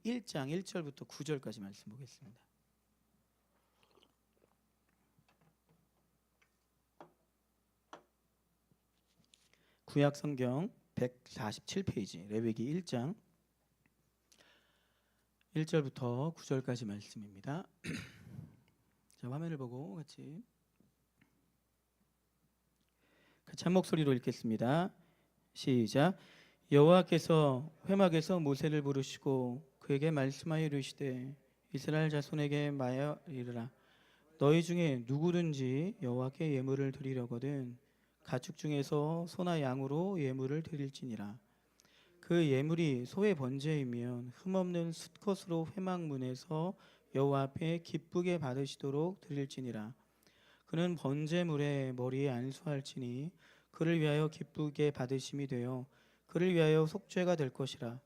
1장 1절부터 9절까지 말씀 보겠습니다. 구약 성경 147페이지 레위기 1장 1절부터 9절까지 말씀입니다. 자, 화면을 보고 같이 한 목소리로 읽겠습니다. 시작. 여호와께서 회막에서 모세를 부르시고 그에게 말씀하여 이르시되 이스라엘 자손에게 말하리라. 너희 중에 누구든지 여호와께 예물을 드리려거든 가축 중에서 소나 양으로 예물을 드릴지니라. 그 예물이 소의 번제이면 흠없는 숫것으로 회막문에서 여호와 앞에 기쁘게 받으시도록 드릴지니라. 그는 번제물의 머리에 안수할지니 그를 위하여 기쁘게 받으심이 되어 그를 위하여 속죄가 될 것이라.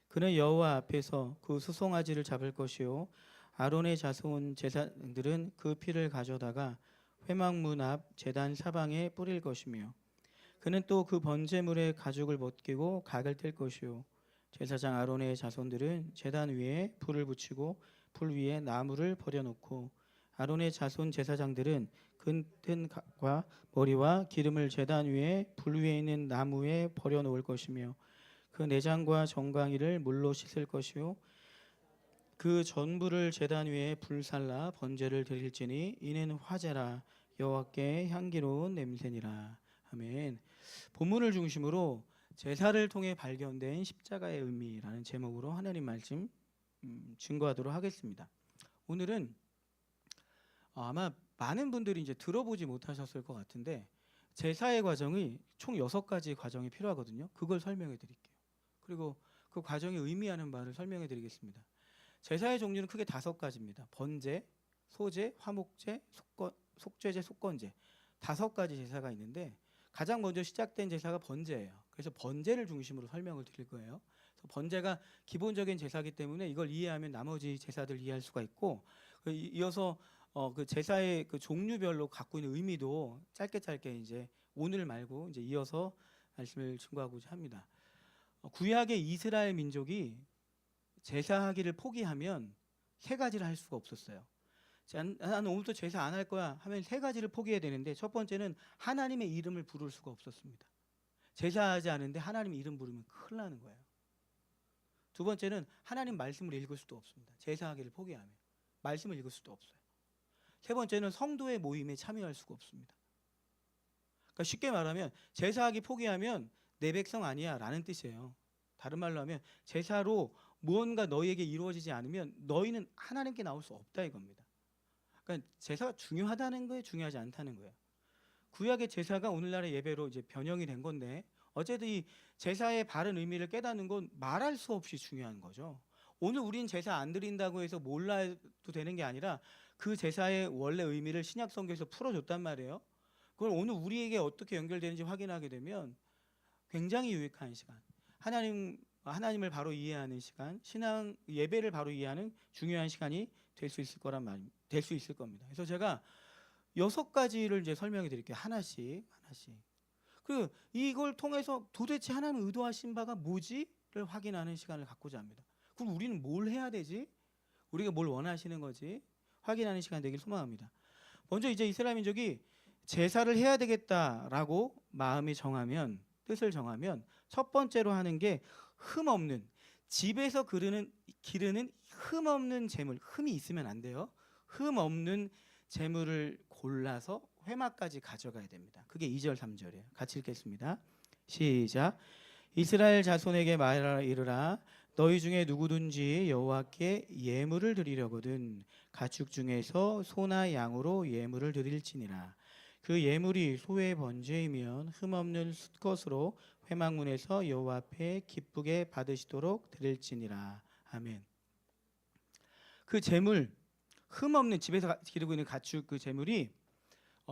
그는 여호와 앞에서 그 수송아지를 잡을 것이요 아론의 자손 제사장들은 그 피를 가져다가 회막문 앞 제단 사방에 뿌릴 것이며 그는 또 그 번제물의 가죽을 벗기고 각을 뗄 것이요 제사장 아론의 자손들은 제단 위에 불을 붙이고 불 위에 나무를 버려놓고 아론의 자손 제사장들은 끈 각과 머리와 기름을 제단 위에 불 위에 있는 나무에 버려놓을 것이며 그 내장과 정강이를 물로 씻을 것이요 그 전부를 제단 위에 불살라 번제를 드릴지니 이는 화제라 여호와께 향기로운 냄새니라. 아멘. 본문을 중심으로 제사를 통해 발견된 십자가의 의미라는 제목으로 하나님 말씀 증거하도록 하겠습니다. 오늘은 아마 많은 분들이 이제 들어보지 못하셨을 것 같은데 제사의 과정이 총 6가지 과정이 필요하거든요. 그걸 설명해 드릴게요. 그리고 그 과정이 의미하는 바를 설명해 드리겠습니다. 제사의 종류는 크게 5가지입니다. 번제, 소제, 화목제, 속죄제, 속건제 5가지 제사가 있는데 가장 먼저 시작된 제사가 번제예요. 그래서 번제를 중심으로 설명을 드릴 거예요. 그래서 번제가 기본적인 제사이기 때문에 이걸 이해하면 나머지 제사들 이해할 수가 있고 이어서 그 제사의 그 종류별로 갖고 있는 의미도 짧게 이제 오늘 말고 이제 이어서 말씀을 증거하고자 합니다. 구약의 이스라엘 민족이 제사하기를 포기하면 3가지를 할 수가 없었어요. 나는 오늘부터 제사 안 할 거야 하면 3가지를 포기해야 되는데 첫 번째는 하나님의 이름을 부를 수가 없었습니다. 제사하지 않은데 하나님의 이름 부르면 큰일 나는 거예요. 두 번째는 하나님 말씀을 읽을 수도 없습니다. 제사하기를 포기하면 말씀을 읽을 수도 없어요. 세 번째는 성도의 모임에 참여할 수가 없습니다. 그러니까 쉽게 말하면 제사하기 포기하면 내 백성 아니야 라는 뜻이에요. 다른 말로 하면 제사로 무언가 너희에게 이루어지지 않으면 너희는 하나님께 나올 수 없다 이겁니다. 그러니까 제사가 중요하다는 거예요, 중요하지 않다는 거예요. 구약의 제사가 오늘날의 예배로 이제 변형이 된 건데 어쨌든 이 제사의 바른 의미를 깨닫는 건 말할 수 없이 중요한 거죠. 오늘 우린 제사 안 드린다고 해서 몰라도 되는 게 아니라 그 제사의 원래 의미를 신약 성경에서 풀어줬단 말이에요. 그걸 오늘 우리에게 어떻게 연결되는지 확인하게 되면 굉장히 유익한 시간, 하나님을 바로 이해하는 시간, 신앙 예배를 바로 이해하는 중요한 시간이 될 수 있을 거란 말입니다. 될 수 있을 겁니다. 그래서 제가 6가지를 이제 설명해 드릴게요. 하나씩. 그리고 이걸 통해서 도대체 하나님 의도하신 바가 뭐지를 확인하는 시간을 갖고자 합니다. 그럼 우리는 뭘 해야 되지? 우리가 뭘 원하시는 거지? 확인하는 시간 되길 소망합니다. 먼저 이제 이스라엘 민족이 제사를 해야 되겠다라고 뜻을 정하면 첫 번째로 하는 게 흠없는, 집에서 기르는 흠없는 제물, 흠이 있으면 안 돼요. 흠없는 제물을 골라서 회막까지 가져가야 됩니다. 그게 2절 3절이에요. 같이 읽겠습니다. 시작. 이스라엘 자손에게 말하라 이르라 너희 중에 누구든지 여호와께 예물을 드리려거든 가축 중에서 소나 양으로 예물을 드릴지니라. 그 예물이 소의 번제이면 흠없는 숫것으로 회막문에서 여호와 앞에 기쁘게 받으시도록 드릴지니라. 아멘. 그 제물, 흠없는 집에서 기르고 있는 가축 그 제물이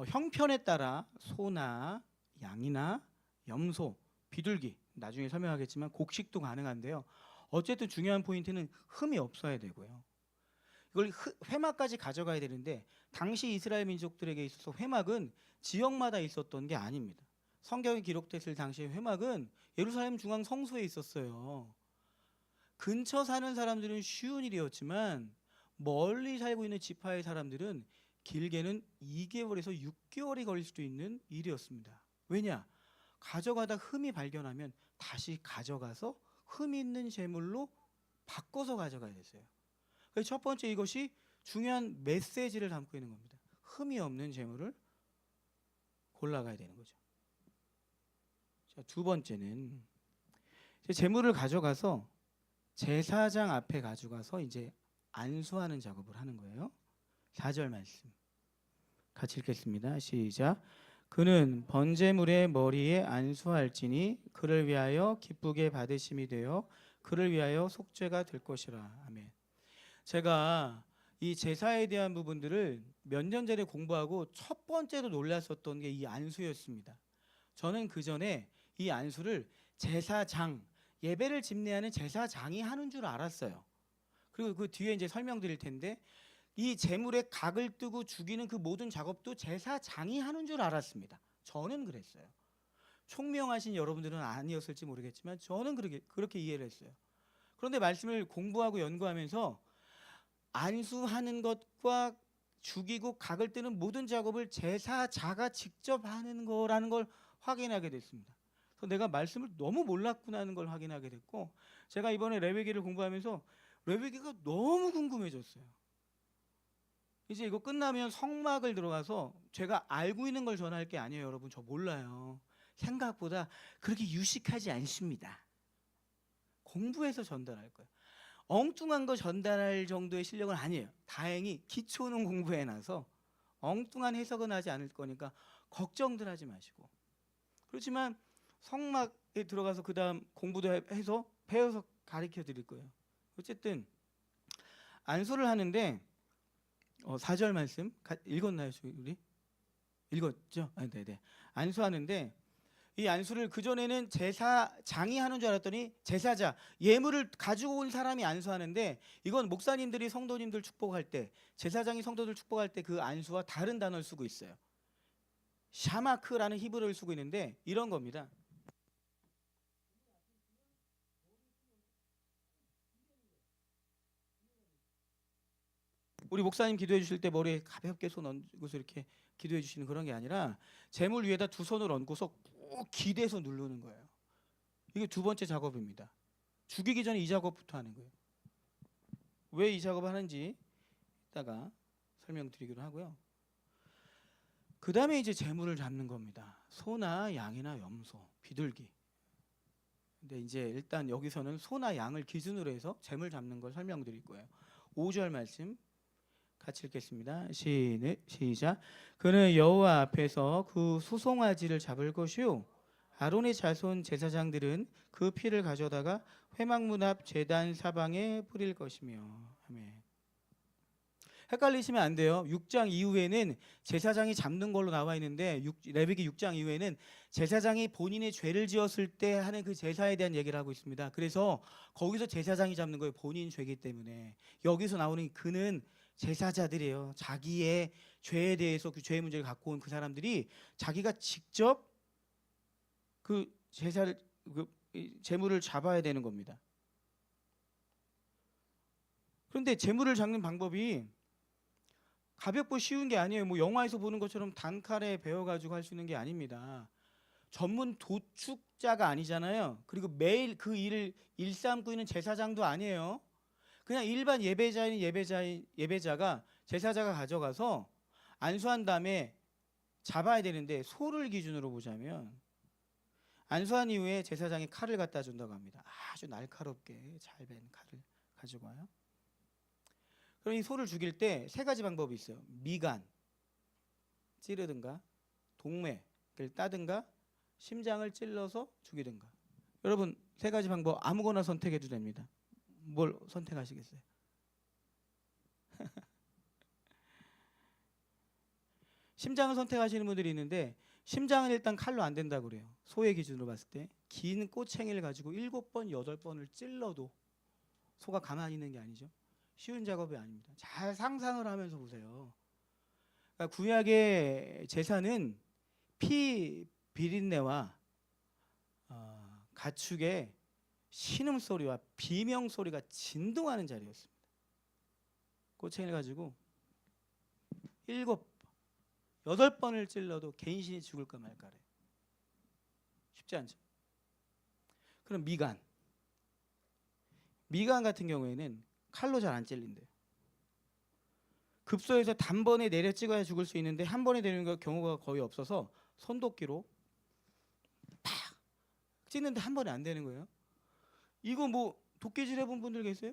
형편에 따라 소나 양이나 염소, 비둘기, 나중에 설명하겠지만 곡식도 가능한데요. 어쨌든 중요한 포인트는 흠이 없어야 되고요. 이걸 회막까지 가져가야 되는데 당시 이스라엘 민족들에게 있어서 회막은 지역마다 있었던 게 아닙니다. 성경에 기록됐을 당시의 회막은 예루살렘 중앙 성소에 있었어요. 근처 사는 사람들은 쉬운 일이었지만 멀리 살고 있는 지파의 사람들은 길게는 2개월에서 6개월이 걸릴 수도 있는 일이었습니다. 왜냐? 가져가다 흠이 발견하면 다시 가져가서 흠 있는 제물로 바꿔서 가져가야 됐어요. 그래서 첫 번째 이것이 중요한 메시지를 담고 있는 겁니다. 흠이 없는 제물을 골라가야 되는 거죠. 자, 두 번째는 제물을 가져가서 제사장 앞에 가져가서 이제 안수하는 작업을 하는 거예요. 4절 말씀 같이 읽겠습니다. 시작. 그는 번제물의 머리에 안수할지니 그를 위하여 기쁘게 받으심이 되어 그를 위하여 속죄가 될 것이라. 아멘. 제가 이 제사에 대한 부분들을 몇 년 전에 공부하고 첫 번째로 놀랐었던 게 이 안수였습니다. 저는 그 전에 이 안수를 제사장, 예배를 집례하는 제사장이 하는 줄 알았어요. 그리고 그 뒤에 이제 설명드릴 텐데 이 제물의 각을 뜨고 죽이는 그 모든 작업도 제사장이 하는 줄 알았습니다. 저는 그랬어요. 총명하신 여러분들은 아니었을지 모르겠지만 저는 그렇게 이해를 했어요. 그런데 말씀을 공부하고 연구하면서 안수하는 것과 죽이고 각을 뜨는 모든 작업을 제사자가 직접 하는 거라는 걸 확인하게 됐습니다. 그래서 내가 말씀을 너무 몰랐구나 하는 걸 확인하게 됐고, 제가 이번에 레위기를 공부하면서 레위기가 너무 궁금해졌어요. 이제 이거 끝나면 성막을 들어가서 제가 알고 있는 걸 전할 게 아니에요. 여러분, 저 몰라요. 생각보다 그렇게 유식하지 않습니다. 공부해서 전달할 거예요. 엉뚱한 거 전달할 정도의 실력은 아니에요. 다행히 기초는 공부해놔서 엉뚱한 해석은 하지 않을 거니까 걱정들 하지 마시고. 그렇지만 성막에 들어가서 그 다음 공부도 해서 배워서 가르쳐 드릴 거예요. 어쨌든 안수를 하는데 4절 말씀 읽었나요? 우리? 읽었죠? 네네. 안수하는데 이 안수를 그전에는 제사장이 하는 줄 알았더니 제사자, 예물을 가지고 온 사람이 안수하는데, 이건 목사님들이 성도님들 축복할 때, 제사장이 성도들 축복할 때 그 안수와 다른 단어를 쓰고 있어요. 샤마크라는 히브리어를 쓰고 있는데 이런 겁니다. 우리 목사님 기도해 주실 때 머리에 가볍게 손 얹고서 이렇게 기도해 주시는 그런 게 아니라 제물 위에다 두 손을 얹고서 꼭 기대서 누르는 거예요. 이게 두 번째 작업입니다. 죽이기 전에 이 작업부터 하는 거예요. 왜 이 작업을 하는지 이따가 설명드리기로 하고요. 그 다음에 이제 제물을 잡는 겁니다. 소나 양이나 염소, 비둘기. 근데 이제 일단 여기서는 소나 양을 기준으로 해서 제물 잡는 걸 설명드릴 거예요. 5절 말씀 같이 읽겠습니다. 시작. 그는 여호와 앞에서 그 수송아지를 잡을 것이요 아론의 자손 제사장들은 그 피를 가져다가 회막문 앞 제단 사방에 뿌릴 것이며. 아멘. 헷갈리시면 안 돼요. 6장 이후에는 제사장이 잡는 걸로 나와 있는데 레위기 6장 이후에는 제사장이 본인의 죄를 지었을 때 하는 그 제사에 대한 얘기를 하고 있습니다. 그래서 거기서 제사장이 잡는 거예요. 본인 죄이기 때문에. 여기서 나오는 그는 제사자들이에요. 자기의 죄에 대해서 그 죄의 문제를 갖고 온 그 사람들이 자기가 직접 그 제사를 제물을 잡아야 되는 겁니다. 그런데 제물을 잡는 방법이 가볍고 쉬운 게 아니에요. 뭐 영화에서 보는 것처럼 단칼에 배워가지고 할 수 있는 게 아닙니다. 전문 도축자가 아니잖아요. 그리고 매일 그 일을 일삼고 있는 제사장도 아니에요. 그냥 일반 예배자가 제사자가 가져가서 안수한 다음에 잡아야 되는데, 소를 기준으로 보자면 안수한 이후에 제사장이 칼을 갖다 준다고 합니다. 아주 날카롭게 잘 벤 칼을 가지고 와요. 그럼 이 소를 죽일 때 세 가지 방법이 있어요. 미간 찌르든가, 동맥을 따든가, 심장을 찔러서 죽이든가. 여러분, 세 가지 방법 아무거나 선택해도 됩니다. 뭘 선택하시겠어요? 심장을 선택하시는 분들이 있는데, 심장은 일단 칼로 안 된다고 그래요. 소의 기준으로 봤을 때 긴 꼬챙이를 가지고 7번, 8번을 찔러도 소가 가만히 있는 게 아니죠. 쉬운 작업이 아닙니다. 잘 상상을 하면서 보세요. 그러니까 구약의 제사는 피 비린내와 가축의 신음소리와 비명소리가 진동하는 자리였습니다. 꼬챙이를 가지고 7, 8번을 찔러도 개인신이 죽을까 말까래. 쉽지 않죠. 그럼 미간 같은 경우에는 칼로 잘 안 찔린대요. 급소에서 단번에 내려 찍어야 죽을 수 있는데 한 번에 되는 경우가 거의 없어서 손도끼로 팍 찍는데 한 번에 안 되는 거예요. 이거 뭐 도끼질 해본 분들 계세요?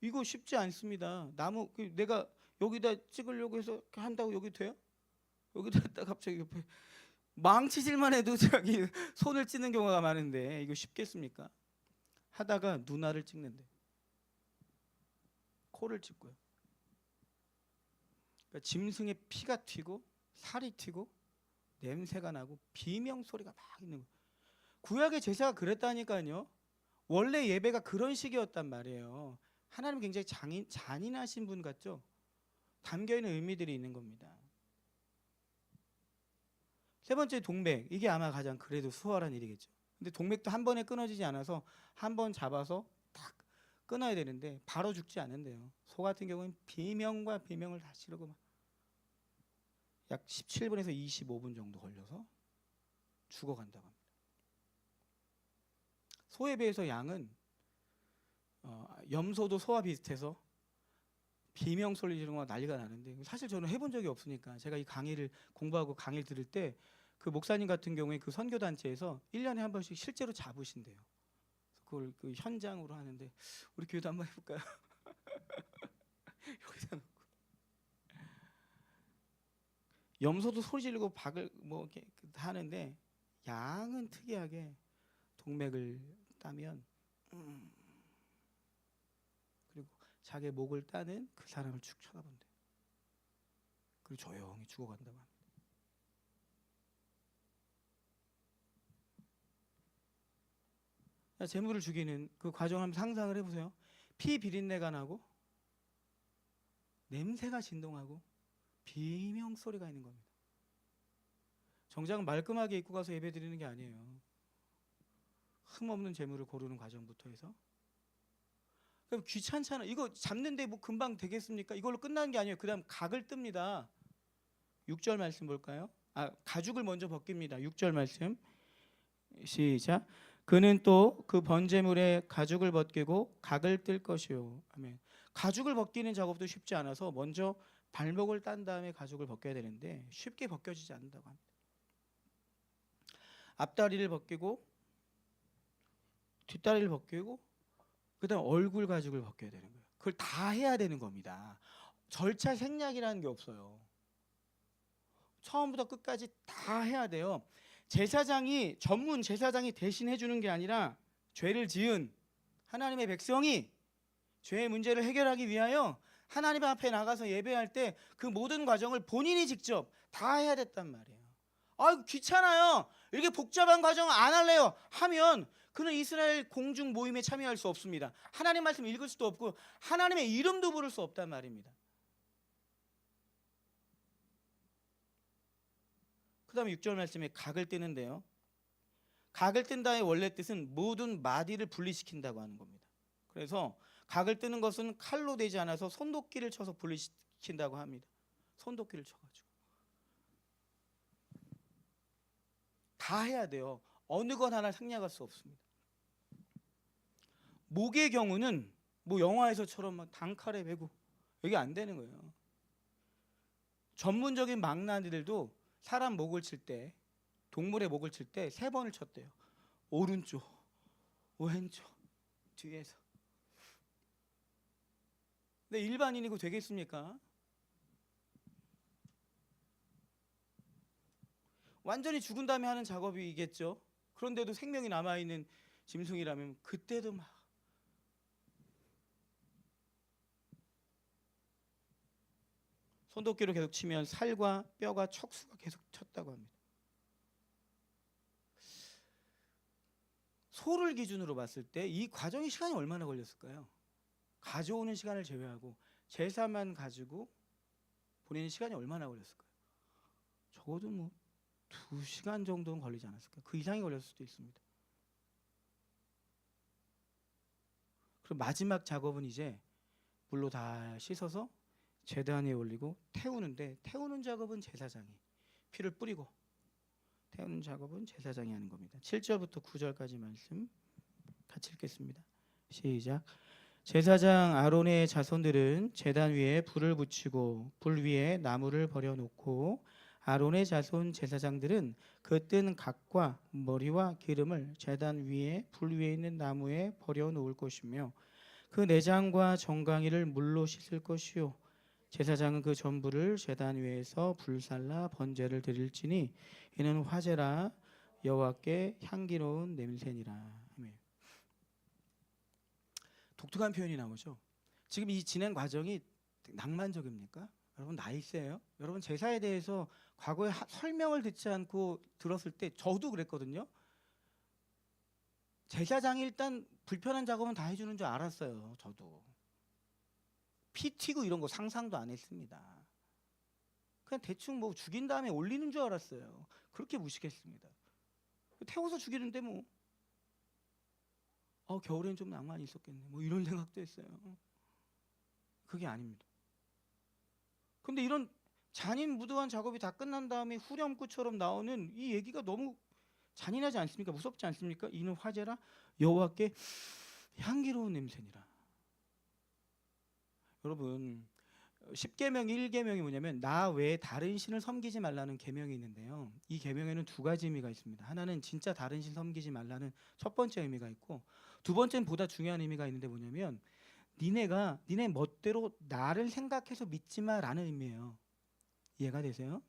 이거 쉽지 않습니다. 나무 내가 여기다 찍으려고 해서 한다고 여기 돼요? 여기다 갑자기 옆에 망치질만 해도 저기 손을 찌는 경우가 많은데 이거 쉽겠습니까? 하다가 누나를 찍는데 코를 찍고요. 그러니까 짐승의 피가 튀고 살이 튀고 냄새가 나고 비명 소리가 막 있는 거예요. 구약의 제사가 그랬다니까요. 원래 예배가 그런 식이었단 말이에요. 하나님 굉장히 잔인하신 분 같죠? 담겨있는 의미들이 있는 겁니다. 세 번째 동맥, 이게 아마 가장 그래도 수월한 일이겠죠. 근데 동맥도 한 번에 끊어지지 않아서 한 번 잡아서 딱 끊어야 되는데 바로 죽지 않는데요. 소 같은 경우는 비명과 비명을 다 치르고 약 17분에서 25분 정도 걸려서 죽어간다고 합니다. 소에 비해서 양은 염소도 소와 비슷해서 비명 소리 지르고 난리가 나는데 사실 저는 해본 적이 없으니까 제가 이 강의를 공부하고 강의를 들을 때 그 목사님 같은 경우에 그 선교단체에서 1년에 한 번씩 실제로 잡으신대요. 그걸 그 현장으로 하는데 우리 교회도 한번 해볼까요? 여기다 놓고 염소도 소리 지르고 박을 뭐 이렇게 하는데 양은 특이하게 동맥을 따면 그리고 자기 목을 따는 그 사람을 쭉 쳐다본대. 그리고 조용히 죽어간다고 합니다. 재물을 죽이는 그 과정 한번 상상을 해보세요. 피 비린내가 나고 냄새가 진동하고 비명 소리가 있는 겁니다. 정작 말끔하게 입고 가서 예배 드리는 게 아니에요. 흠없는 재물을 고르는 과정부터 해서. 그럼 귀찮잖아. 이거 잡는데 뭐 금방 되겠습니까? 이걸로 끝나는 게 아니에요. 그 다음 각을 뜹니다. 6절 말씀 볼까요? 가죽을 먼저 벗깁니다. 6절 말씀 시작. 그는 또 그 번제물에 가죽을 벗기고 각을 뜰 것이요. 아멘. 가죽을 벗기는 작업도 쉽지 않아서 먼저 발목을 딴 다음에 가죽을 벗겨야 되는데 쉽게 벗겨지지 않는다고 합니다. 앞다리를 벗기고 뒷다리를 벗기고 그다음 얼굴 가죽을 벗겨야 되는 거예요. 그걸 다 해야 되는 겁니다. 절차 생략이라는 게 없어요. 처음부터 끝까지 다 해야 돼요. 제사장이 전문 제사장이 대신 해주는 게 아니라 죄를 지은 하나님의 백성이 죄의 문제를 해결하기 위하여 하나님 앞에 나가서 예배할 때 그 모든 과정을 본인이 직접 다 해야 됐단 말이에요. 아이고 귀찮아요. 이렇게 복잡한 과정 안 할래요 하면 그는 이스라엘 공중 모임에 참여할 수 없습니다. 하나님 말씀 읽을 수도 없고 하나님의 이름도 부를 수 없단 말입니다. 그 다음에 6절 말씀에 각을 뜨는데요. 각을 뜬다의 원래 뜻은 모든 마디를 분리시킨다고 하는 겁니다. 그래서 각을 뜨는 것은 칼로 되지 않아서 손도끼를 쳐서 분리시킨다고 합니다. 손도끼를 쳐가지고 다 해야 돼요. 어느 것 하나 생략할 수 없습니다. 목의 경우는 뭐 영화에서처럼 막 단칼에 베고 여기 안 되는 거예요. 전문적인 망나니들도 사람 목을 칠 때, 동물의 목을 칠 때 3번을 쳤대요. 오른쪽, 왼쪽, 뒤에서. 근데 일반인이고 되겠습니까? 완전히 죽은 다음에 하는 작업이겠죠. 그런데도 생명이 남아있는 짐승이라면 그때도 막 손도끼로 계속 치면 살과 뼈가 척수가 계속 쳤다고 합니다. 소를 기준으로 봤을 때 이 과정이 시간이 얼마나 걸렸을까요? 가져오는 시간을 제외하고 제사만 가지고 보내는 시간이 얼마나 걸렸을까요? 적어도 뭐 2시간 정도는 걸리지 않았을까요? 그 이상이 걸렸을 수도 있습니다. 그리고 마지막 작업은 이제 물로 다 씻어서 제단 위에 올리고 태우는데, 태우는 작업은 제사장이, 피를 뿌리고 태우는 작업은 제사장이 하는 겁니다. 7절부터 9절까지 말씀 같이 읽겠습니다. 시작. 제사장 아론의 자손들은 제단 위에 불을 붙이고 불 위에 나무를 버려놓고, 아론의 자손 제사장들은 그 뜬 각과 머리와 기름을 제단 위에 불 위에 있는 나무에 버려놓을 것이며, 그 내장과 정강이를 물로 씻을 것이요, 제사장은 그 전부를 제단 위에서 불살라 번제를 드릴지니 이는 화제라 여호와께 향기로운 냄새니라. 아멘. 독특한 표현이 나오죠. 지금 이 진행 과정이 낭만적입니까? 여러분 나이세요? 여러분 제사에 대해서 과거에 설명을 듣지 않고 들었을 때 저도 그랬거든요. 제사장이 일단 불편한 작업은 다 해주는 줄 알았어요. 저도 피 튀고 이런 거 상상도 안 했습니다. 그냥 대충 뭐 죽인 다음에 올리는 줄 알았어요. 그렇게 무식했습니다. 태워서 죽이는데 뭐 겨울엔 좀 낭만이 있었겠네, 뭐 이런 생각도 했어요. 그게 아닙니다. 근데 이런 잔인무도한 작업이 다 끝난 다음에 후렴구처럼 나오는 이 얘기가 너무 잔인하지 않습니까? 무섭지 않습니까? 이는 화제라 여호와께 향기로운 냄새니라. 여러분 10계명 1계명이 뭐냐면 나 외에 다른 신을 섬기지 말라는 계명이 있는데요, 이 계명에는 두 가지 의미가 있습니다. 하나는 진짜 다른 신 섬기지 말라는 첫 번째 의미가 있고, 두 번째는 보다 중요한 의미가 있는데 뭐냐면 니네 멋대로 나를 생각해서 믿지 마라는 의미예요. 이해가 되세요?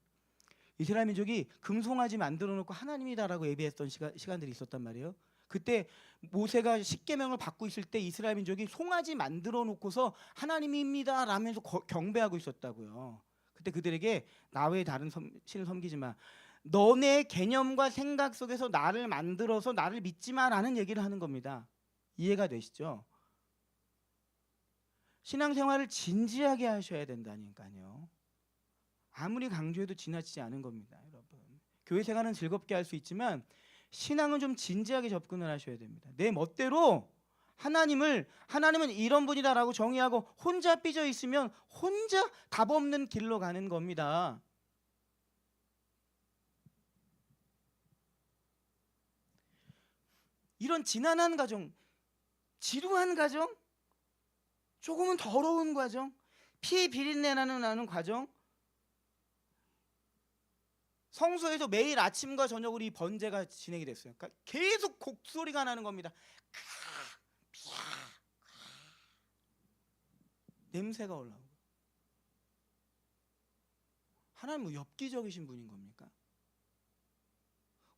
이스라엘 민족이 금송아지 만들어 놓고 하나님이다라고 예배했던 시간들이 있었단 말이에요. 그때 모세가 10계명을 받고 있을 때 이스라엘 민족이 송아지 만들어 놓고서 하나님입니다 라면서 경배하고 있었다고요. 그때 그들에게 나 외에 다른 신을 섬기지 마, 너네 개념과 생각 속에서 나를 만들어서 나를 믿지 마라는 얘기를 하는 겁니다. 이해가 되시죠? 신앙생활을 진지하게 하셔야 된다니까요. 아무리 강조해도 지나치지 않은 겁니다. 여러분 교회 생활은 즐겁게 할 수 있지만 신앙은 좀 진지하게 접근을 하셔야 됩니다. 내 멋대로 하나님은 이런 분이다라고 정의하고 혼자 삐져 있으면 혼자 답 없는 길로 가는 겁니다. 이런 지난한 과정, 지루한 과정, 조금은 더러운 과정, 피 비린내 나는 과정, 성소에서 매일 아침과 저녁으로 이 번제가 진행이 됐어요. 그러니까 계속 곡소리가 나는 겁니다. 냄새가 올라오고. 하나님 뭐 엽기적이신 분인 겁니까?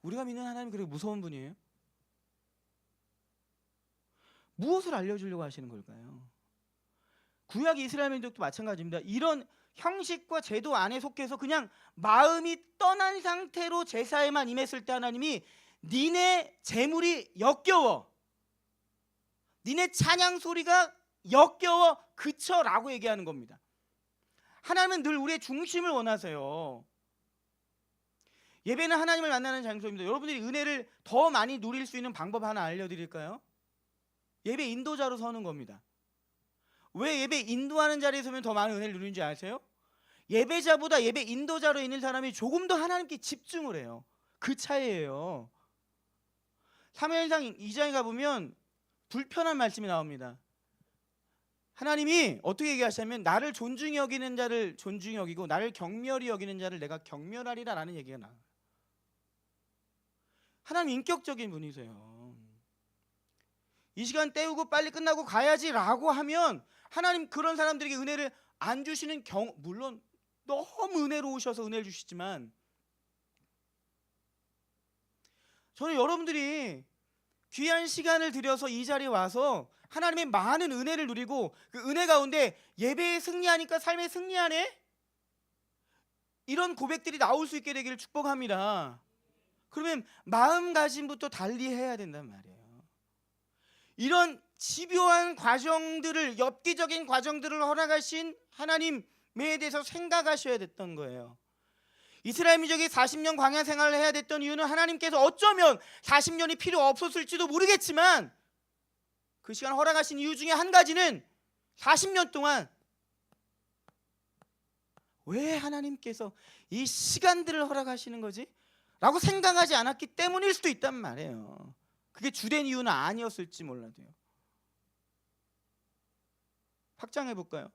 우리가 믿는 하나님 그렇게 무서운 분이에요? 무엇을 알려주려고 하시는 걸까요? 구약 이스라엘 민족도 마찬가지입니다. 이런 형식과 제도 안에 속해서 그냥 마음이 떠난 상태로 제사에만 임했을 때 하나님이 니네 제물이 역겨워, 니네 찬양 소리가 역겨워, 그쳐라고 얘기하는 겁니다. 하나님은 늘 우리의 중심을 원하세요. 예배는 하나님을 만나는 장소입니다. 여러분들이 은혜를 더 많이 누릴 수 있는 방법 하나 알려드릴까요? 예배 인도자로 서는 겁니다. 왜 예배 인도하는 자리에 서면 더 많은 은혜를 누리는지 아세요? 예배자보다 예배 인도자로 있는 사람이 조금 더 하나님께 집중을 해요. 그 차이예요. 사무엘상 2장에 가보면 불편한 말씀이 나옵니다. 하나님이 어떻게 얘기하시냐면 나를 존중히 여기는 자를 존중히 여기고 나를 경멸히 여기는 자를 내가 경멸하리라 라는 얘기가 나와요. 하나님 인격적인 분이세요. 이 시간 때우고 빨리 끝나고 가야지 라고 하면 하나님 그런 사람들에게 은혜를 안 주시는 경우, 물론 너무 은혜로우셔서 은혜를 주시지만, 저는 여러분들이 귀한 시간을 들여서 이 자리에 와서 하나님의 많은 은혜를 누리고 그 은혜 가운데 예배에 승리하니까 삶에 승리하네? 이런 고백들이 나올 수 있게 되기를 축복합니다. 그러면 마음가짐부터 달리해야 된단 말이에요. 이런 집요한 과정들을, 엽기적인 과정들을 허락하신 하나님에 대해서 생각하셔야 됐던 거예요. 이스라엘 민족이 40년 광야 생활을 해야 됐던 이유는 하나님께서 어쩌면 40년이 필요 없었을지도 모르겠지만 그 시간 허락하신 이유 중에 한 가지는 40년 동안 왜 하나님께서 이 시간들을 허락하시는 거지? 라고 생각하지 않았기 때문일 수도 있단 말이에요. 그게 주된 이유는 아니었을지 몰라도요. 확장해 볼까요?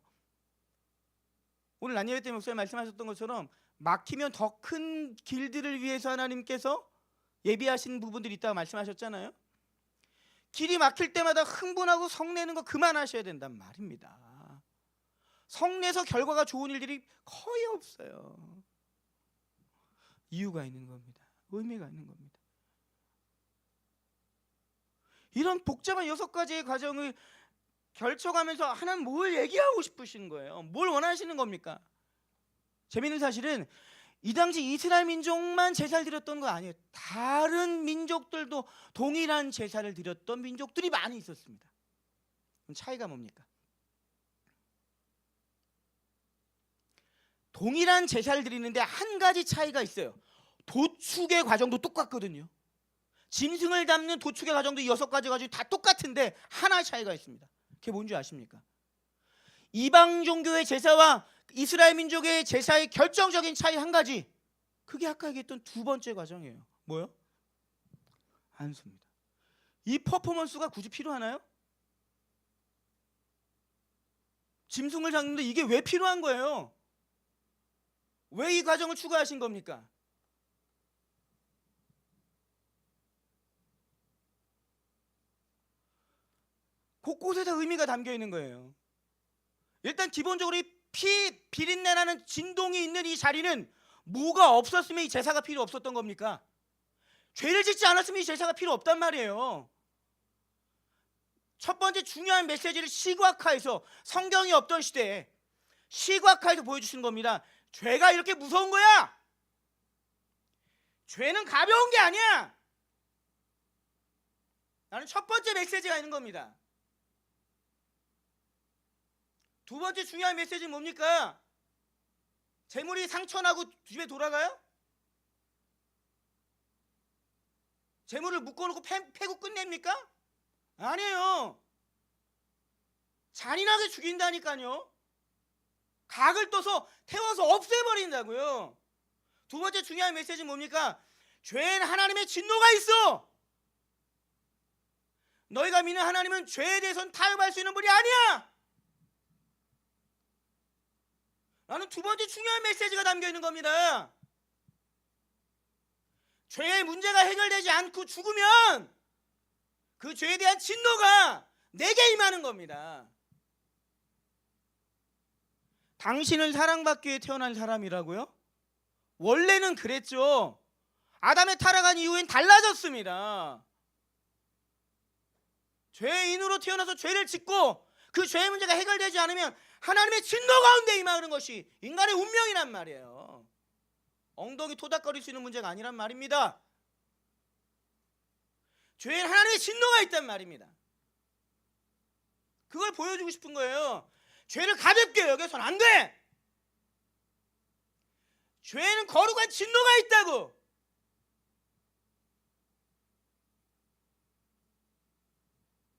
오늘 난예회 때 목사님 말씀하셨던 것처럼 막히면 더 큰 길들을 위해서 하나님께서 예비하신 부분들이 있다고 말씀하셨잖아요. 길이 막힐 때마다 흥분하고 성내는 거 그만하셔야 된단 말입니다. 성내서 결과가 좋은 일들이 거의 없어요. 이유가 있는 겁니다. 의미가 있는 겁니다. 이런 복잡한 6가지의 과정을 결쳐가면서 하나님 뭘 얘기하고 싶으신 거예요? 뭘 원하시는 겁니까? 재미있는 사실은 이 당시 이스라엘 민족만 제사를 드렸던 거 아니에요. 다른 민족들도 동일한 제사를 드렸던 민족들이 많이 있었습니다. 그럼 차이가 뭡니까? 동일한 제사를 드리는데 한 가지 차이가 있어요. 도축의 과정도 똑같거든요. 짐승을 담는 도축의 과정도 6가지 가지고 다 똑같은데 하나의 차이가 있습니다. 그게 뭔지 아십니까? 이방 종교의 제사와 이스라엘 민족의 제사의 결정적인 차이 한 가지. 그게 아까 얘기했던 2번째 과정이에요. 뭐요? 안수입니다. 이 퍼포먼스가 굳이 필요하나요? 짐승을 잡는데 이게 왜 필요한 거예요? 왜 이 과정을 추가하신 겁니까? 곳곳에 다 의미가 담겨 있는 거예요. 일단 기본적으로 이 피 비린내나는 진동이 있는 이 자리는 뭐가 없었으면 이 제사가 필요 없었던 겁니까? 죄를 짓지 않았으면 이 제사가 필요 없단 말이에요. 첫 번째 중요한 메시지를 시각화해서, 성경이 없던 시대에 시각화해서 보여주시는 겁니다. 죄가 이렇게 무서운 거야. 죄는 가벼운 게 아니야. 나는 첫 번째 메시지가 있는 겁니다. 2번째 중요한 메시지는 뭡니까? 재물이 상처나고 집에 돌아가요? 재물을 묶어놓고 패고 끝냅니까? 아니에요. 잔인하게 죽인다니까요. 각을 떠서 태워서 없애버린다고요. 2번째 중요한 메시지는 뭡니까? 죄에는 하나님의 진노가 있어. 너희가 믿는 하나님은 죄에 대해서는 타협할 수 있는 분이 아니야. 라는 2번째 중요한 메시지가 담겨 있는 겁니다. 죄의 문제가 해결되지 않고 죽으면 그 죄에 대한 진노가 내게 임하는 겁니다. 당신은 사랑받기 위해 태어난 사람이라고요? 원래는 그랬죠. 아담의 타락한 이후엔 달라졌습니다. 죄인으로 태어나서 죄를 짓고 그 죄의 문제가 해결되지 않으면 하나님의 진노 가운데 임하는 것이 인간의 운명이란 말이에요. 엉덩이 토닥거릴 수 있는 문제가 아니란 말입니다. 죄에는 하나님의 진노가 있단 말입니다. 그걸 보여주고 싶은 거예요. 죄를 가볍게 여겨서는 안 돼. 죄에는 거룩한 진노가 있다고.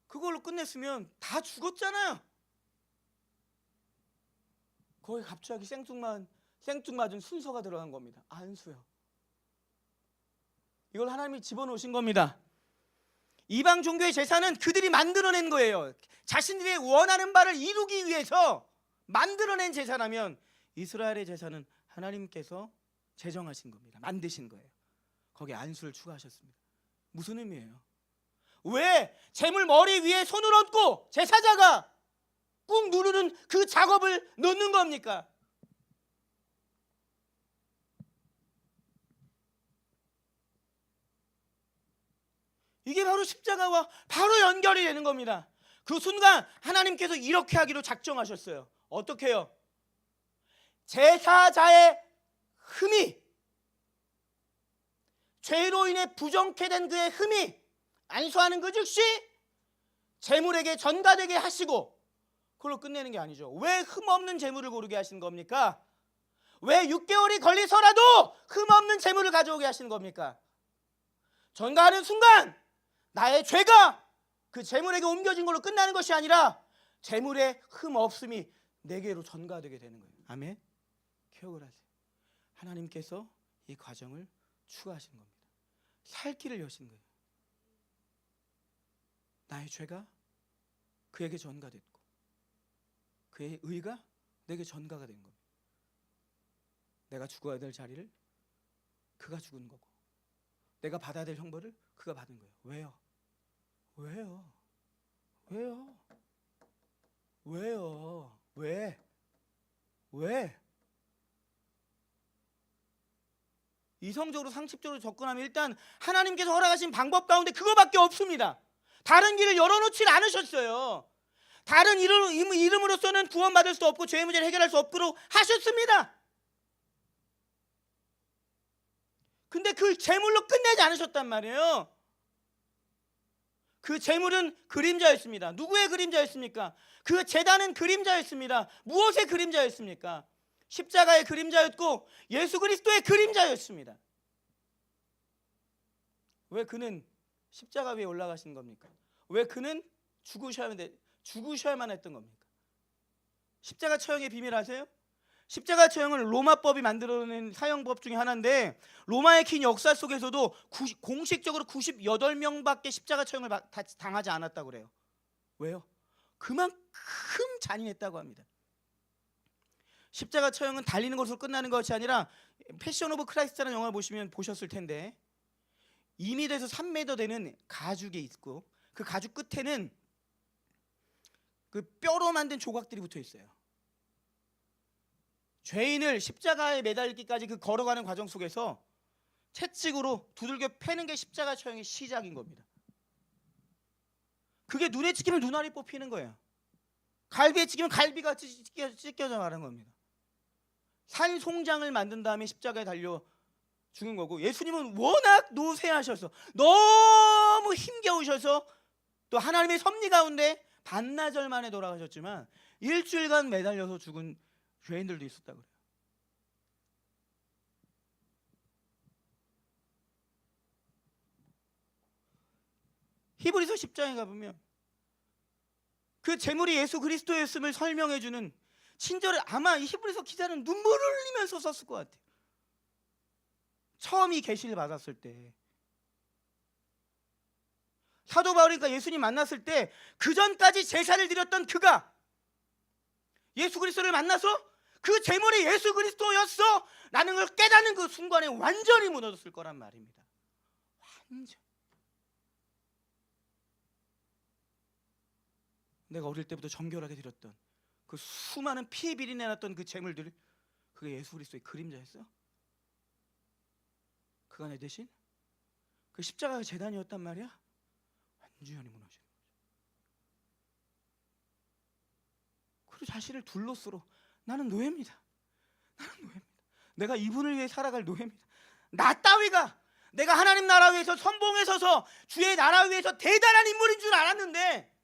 그걸로 끝냈으면 다 죽었잖아요. 거기 갑자기 생뚱맞은 순서가 들어간 겁니다. 안수요. 이걸 하나님이 집어넣으신 겁니다. 이방 종교의 제사는 그들이 만들어낸 거예요. 자신들이 원하는 바를 이루기 위해서 만들어낸 제사라면 이스라엘의 제사는 하나님께서 제정하신 겁니다. 만드신 거예요. 거기에 안수를 추가하셨습니다. 무슨 의미예요? 왜 재물 머리 위에 손을 얹고 제사자가 꾹 누르는 그 작업을 넣는 겁니까? 이게 바로 십자가와 바로 연결이 되는 겁니다. 그 순간 하나님께서 이렇게 하기로 작정하셨어요. 어떻게 해요? 제사자의 흠이, 죄로 인해 부정케 된 그의 흠이 안수하는 그 즉시 제물에게 전가되게 하시고, 그걸로 끝내는 게 아니죠. 왜 흠없는 제물을 고르게 하신 겁니까? 왜 6개월이 걸리서라도 흠없는 제물을 가져오게 하신 겁니까? 전가하는 순간 나의 죄가 그 재물에게 옮겨진 걸로 끝나는 것이 아니라 재물의 흠 없음이 내게로 전가되게 되는 거예요. 아멘. 기억을 하세요. 하나님께서 이 과정을 추가하신 겁니다. 살 길을 여신 거예요. 나의 죄가 그에게 전가됐고 그의 의가 내게 전가가 된 겁니다. 내가 죽어야 될 자리를 그가 죽은 거고 내가 받아야 될 형벌을 그가 받은 거예요. 왜요? 왜요? 왜요? 왜요? 왜? 왜? 이성적으로 상식적으로 접근하면 일단 하나님께서 허락하신 방법 가운데 그거밖에 없습니다. 다른 길을 열어놓지 않으셨어요. 다른 이름으로서는 구원받을 수 없고 죄의 문제를 해결할 수 없도록 하셨습니다. 근데 그 제물로 끝내지 않으셨단 말이에요. 그 제물은 그림자였습니다. 누구의 그림자였습니까? 그 제단은 그림자였습니다. 무엇의 그림자였습니까? 십자가의 그림자였고 예수 그리스도의 그림자였습니다. 왜 그는 십자가 위에 올라가신 겁니까? 왜 그는 죽으셔야만 했던 겁니까? 십자가 처형의 비밀 아세요? 십자가 처형은 로마법이 만들어낸 사형법 중에 하나인데 로마의 긴 역사 속에서도 공식적으로 98명밖에 십자가 처형을 당하지 않았다고 그래요. 왜요? 그만큼 잔인했다고 합니다. 십자가 처형은 달리는 것으로 끝나는 것이 아니라 패션 오브 크라이스트라는 영화를 보시면 보셨을 텐데 2m에서 3m 되는 가죽이 있고 그 가죽 끝에는 그 뼈로 만든 조각들이 붙어 있어요. 죄인을 십자가에 매달리기까지 그 걸어가는 과정 속에서 채찍으로 두들겨 패는 게 십자가 처형의 시작인 겁니다. 그게 눈에 찍히면 눈알이 뽑히는 거예요. 갈비에 찍히면 갈비가 찢겨져 가는 겁니다. 산송장을 만든 다음에 십자가에 달려 죽은 거고 예수님은 워낙 노쇠하셔서 너무 힘겨우셔서 또 하나님의 섭리 가운데 반나절 만에 돌아가셨지만 일주일간 매달려서 죽은 죄인들도 있었다고 그래요. 히브리서 10장에 가보면 그 제물이 예수 그리스도였음을 설명해주는 친절을 아마 이 히브리서 기자는 눈물을 흘리면서 썼을 것 같아요. 처음 이 계시를 받았을 때 사도 바울이니까 예수님 만났을 때 그 전까지 제사를 드렸던 그가 예수 그리스도를 만나서 그 제물이 예수 그리스도였어 라는 걸 깨닫는 그 순간에 완전히 무너졌을 거란 말입니다. 완전. 내가 어릴 때부터 정결하게 드렸던 그 수많은 피에 비린내났던 그 제물들 그게 예수 그리스도의 그림자였어? 그가 내 대신 그 십자가가 제단이었단 말이야? 완전히 무너지는 거죠. 그리고 자신을 둘러쓰러 나는 노예입니다. 나는 노예입니다. 내가 이분을 위해 살아갈 노예입니다. 나 따위가 내가 하나님 나라 위해서 선봉에 서서 주의 나라 위해서 대단한 인물인 줄 알았는데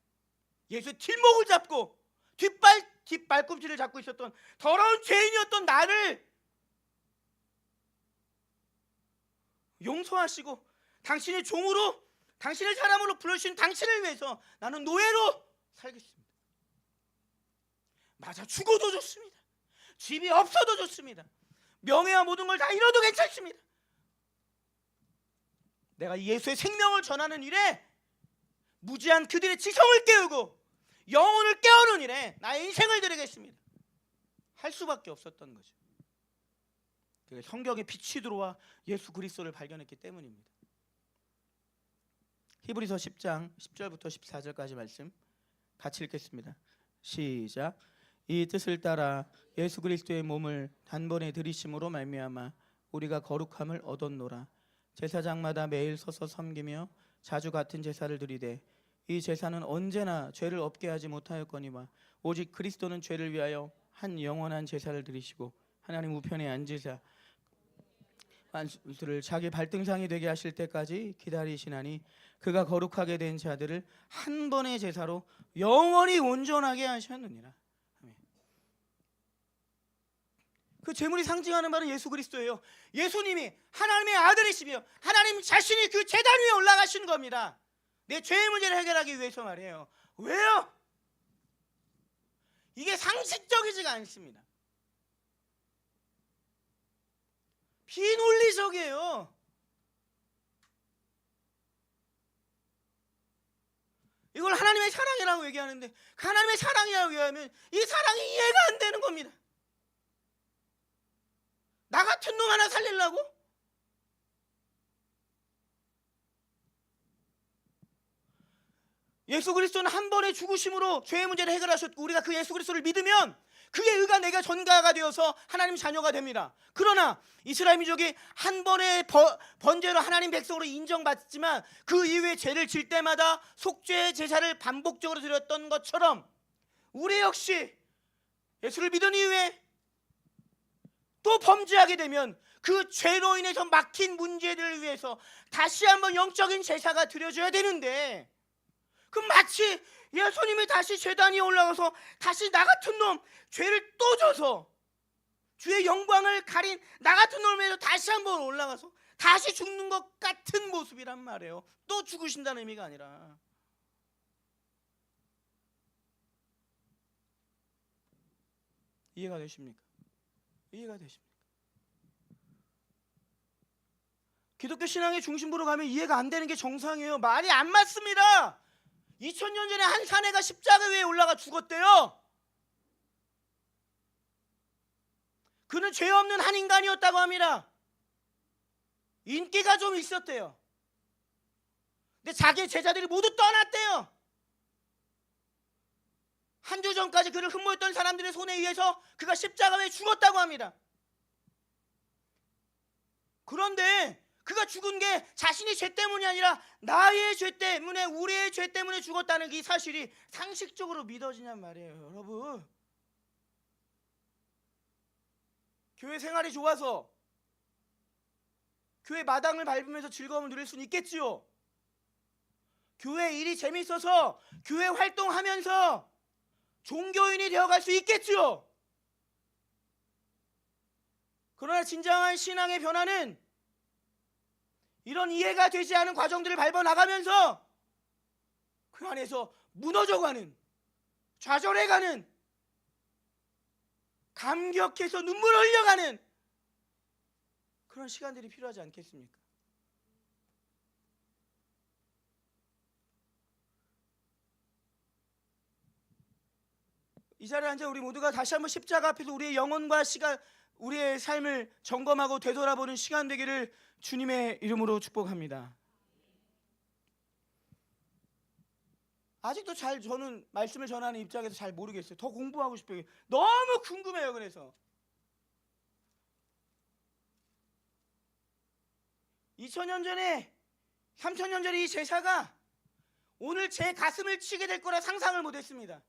예수의 뒷목을 잡고 뒷발꿈치를 잡고 있었던 더러운 죄인이었던 나를 용서하시고 당신의 종으로 당신의 사람으로 불러주신 당신을 위해서 나는 노예로 살겠습니다. 맞아 죽어도 좋습니다. 집이 없어도 좋습니다. 명예와 모든 걸 다 잃어도 괜찮습니다. 내가 예수의 생명을 전하는 일에 무지한 그들의 지성을 깨우고 영혼을 깨우는 일에 나의 인생을 드리겠습니다. 할 수밖에 없었던 거죠. 그게 성경에 빛이 들어와 예수 그리스도를 발견했기 때문입니다. 히브리서 10장 10절부터 14절까지 말씀 같이 읽겠습니다. 시작. 이 뜻을 따라 예수 그리스도의 몸을 단번에 들이심으로 말미암아 우리가 거룩함을 얻었노라. 제사장마다 매일 서서 섬기며 자주 같은 제사를 드리되 이 제사는 언제나 죄를 없게 하지 못하였거니와 오직 그리스도는 죄를 위하여 한 영원한 제사를 드리시고 하나님 우편에 앉으사 만수를 자기 발등상이 되게 하실 때까지 기다리시나니 그가 거룩하게 된 자들을 한 번의 제사로 영원히 온전하게 하셨느니라. 그 제물이 상징하는 바는 예수 그리스도예요. 예수님이 하나님의 아들이시며 하나님 자신이 그 제단 위에 올라가신 겁니다. 내 죄의 문제를 해결하기 위해서 말이에요. 왜요? 이게 상식적이지가 않습니다. 비논리적이에요. 이걸 하나님의 사랑이라고 얘기하는데 하나님의 사랑이라고 얘기하면 이 사랑이 이해가 안 되는 겁니다. 나 같은 놈 하나 살리려고? 예수 그리스도는 한 번의 죽으심으로 죄의 문제를 해결하셨고 우리가 그 예수 그리스도를 믿으면 그의 의가 내가 전가가 되어서 하나님 자녀가 됩니다. 그러나 이스라엘 민족이 한 번의 번제로 하나님 백성으로 인정받지만 그 이후에 죄를 질 때마다 속죄 제사를 반복적으로 드렸던 것처럼 우리 역시 예수를 믿은 이후에 또 범죄하게 되면 그 죄로 인해서 막힌 문제들을 위해서 다시 한번 영적인 제사가 드려져야 되는데 그럼 마치 예수님이 다시 제단 위에 올라가서 다시 나 같은 놈 죄를 또 져서 주의 영광을 가린 나 같은 놈을 위해서 다시 한번 올라가서 다시 죽는 것 같은 모습이란 말이에요. 또 죽으신다는 의미가 아니라. 이해가 되십니까? 이해가 되십니까? 기독교 신앙의 중심부로 가면 이해가 안 되는 게 정상이에요. 말이 안 맞습니다. 2000년 전에 한 사내가 십자가 위에 올라가 죽었대요. 그는 죄 없는 한 인간이었다고 합니다. 인기가 좀 있었대요. 근데 자기의 제자들이 모두 떠났대요. 한 주 전까지 그를 흠모했던 사람들의 손에 의해서 그가 십자가 위에 죽었다고 합니다. 그런데 그가 죽은 게 자신의 죄 때문이 아니라 나의 죄 때문에 우리의 죄 때문에 죽었다는 이 사실이 상식적으로 믿어지냔 말이에요. 여러분, 교회 생활이 좋아서 교회 마당을 밟으면서 즐거움을 누릴 수는 있겠지요. 교회 일이 재밌어서 교회 활동하면서 종교인이 되어갈 수 있겠지요. 그러나 진정한 신앙의 변화는 이런 이해가 되지 않은 과정들을 밟아 나가면서 그 안에서 무너져가는, 좌절해가는, 감격해서 눈물 흘려가는 그런 시간들이 필요하지 않겠습니까? 이 자리에 앉아 우리 모두가 다시 한번 십자가 앞에서 우리의 영혼과 시간, 우리의 삶을 점검하고 되돌아보는 시간 되기를 주님의 이름으로 축복합니다. 아직도 저는 말씀을 전하는 입장에서 잘 모르겠어요. 더 공부하고 싶어요. 너무 궁금해요. 그래서 2000년 전에 3000년 전에 이 제사가 오늘 제 가슴을 치게 될 거라 상상을 못했습니다.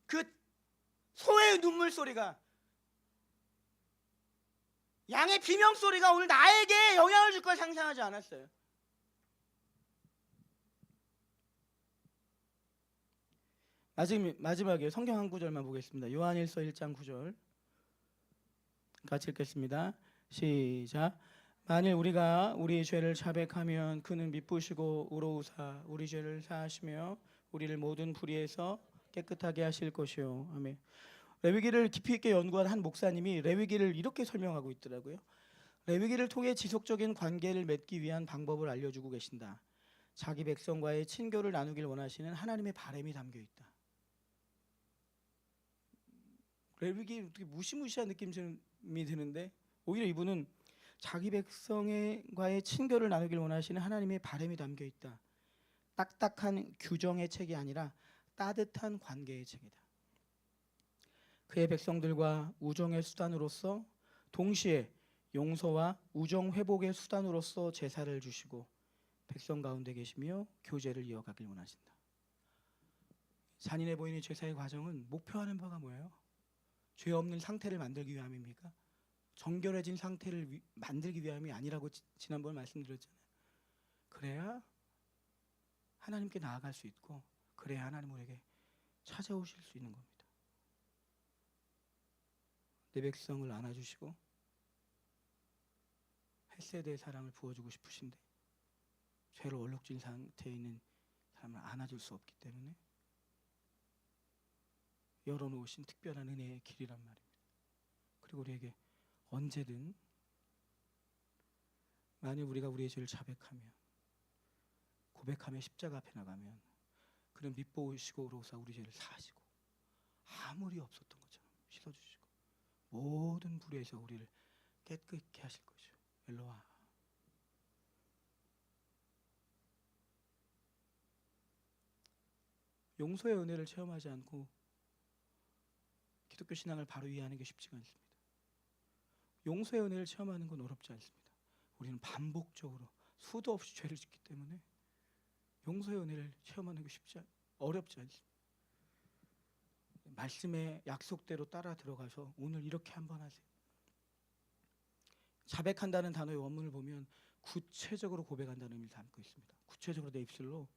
그 소의 눈물 소리가, 양의 비명 소리가 오늘 나에게 영향을 줄 걸 상상하지 않았어요. 마지막에 성경 한 구절만 보겠습니다. 요한일서 1장 9절 같이 읽겠습니다. 시작. 만일 우리가 우리의 죄를 자백하면 그는 미쁘시고 의로우사 우리 죄를 사하시며 우리를 모든 불의에서 깨끗하게 하실 것이요. 아멘. 레위기를 깊이 있게 연구한 한 목사님이 레위기를 이렇게 설명하고 있더라고요. 레위기를 통해 지속적인 관계를 맺기 위한 방법을 알려주고 계신다. 자기 백성과의 친교를 나누길 원하시는 하나님의 바람이 담겨 있다. 레위기 어떻게 무시무시한 느낌이 드는데 오히려 이분은 자기 백성과의 친교를 나누길 원하시는 하나님의 바람이 담겨 있다. 딱딱한 규정의 책이 아니라 따뜻한 관계의 책이다. 그의 백성들과 우정의 수단으로서 동시에 용서와 우정 회복의 수단으로서 제사를 주시고 백성 가운데 계시며 교제를 이어가길 원하신다. 잔인해 보이는 제사의 과정은 목표하는 바가 뭐예요? 죄 없는 상태를 만들기 위함입니까? 정결해진 상태를 만들기 위함이 아니라고 지난번 말씀드렸잖아요. 그래야 하나님께 나아갈 수 있고 그래야 하나님 우리에게 찾아오실 수 있는 겁니다. 내 백성을 안아주시고 헬세대의 사랑을 부어주고 싶으신데 죄를 얼룩진 상태에 있는 사람을 안아줄 수 없기 때문에 열어놓으신 특별한 은혜의 길이란 말입니다. 그리고 우리에게 언제든 만일 우리가 우리의 죄를 자백하면 고백하며 십자가 앞에 나가면 그는 믿보시고로서 우리 죄를 사하시고 아무리 없었던 것처럼 씻어주시고 모든 불의에서 우리를 깨끗게 하실 것이요. 엘로와. 용서의 은혜를 체험하지 않고 기독교 신앙을 바로 이해하는 게 쉽지가 않습니다. 용서의 은혜를 체험하는 건 어렵지 않습니다. 우리는 반복적으로 수도 없이 죄를 짓기 때문에 용서의 은혜를 체험하는 게 어렵지 않습니다. 말씀의 약속대로 따라 들어가서 오늘 이렇게 한번 하세요. 자백한다는 단어의 원문을 보면 구체적으로 고백한다는 의미를 담고 있습니다. 구체적으로 내 입술로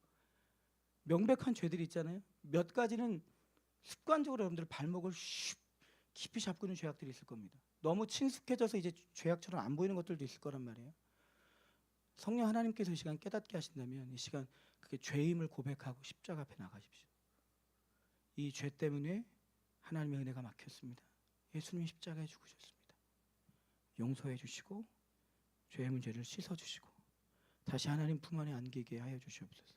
명백한 죄들이 있잖아요. 몇 가지는 습관적으로 여러분들 발목을 깊이 잡고 있는 죄악들이 있을 겁니다. 너무 친숙해져서 이제 죄악처럼 안 보이는 것들도 있을 거란 말이에요. 성령 하나님께서 이 시간 깨닫게 하신다면 이 시간 그게 죄임을 고백하고 십자가 앞에 나가십시오. 이 죄 때문에 하나님의 은혜가 막혔습니다. 예수님이 십자가에 죽으셨습니다. 용서해 주시고 죄의 문제를 씻어 주시고 다시 하나님 품 안에 안기게 하여 주시옵소서.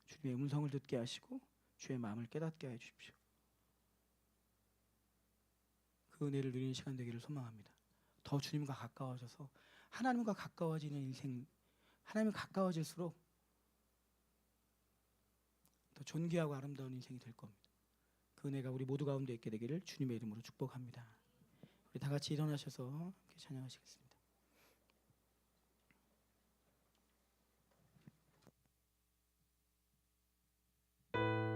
주님의 음성을 듣게 하시고 주의 마음을 깨닫게 하여 주십시오. 그 은혜를 누리는 시간 되기를 소망합니다. 더 주님과 가까워져서 하나님과 가까워지는 인생, 하나님과 가까워질수록 더 존귀하고 아름다운 인생이 될 겁니다. 그 은혜가 우리 모두 가운데 있게 되기를 주님의 이름으로 축복합니다. 우리 다 같이 일어나셔서 함께 찬양하시겠습니다.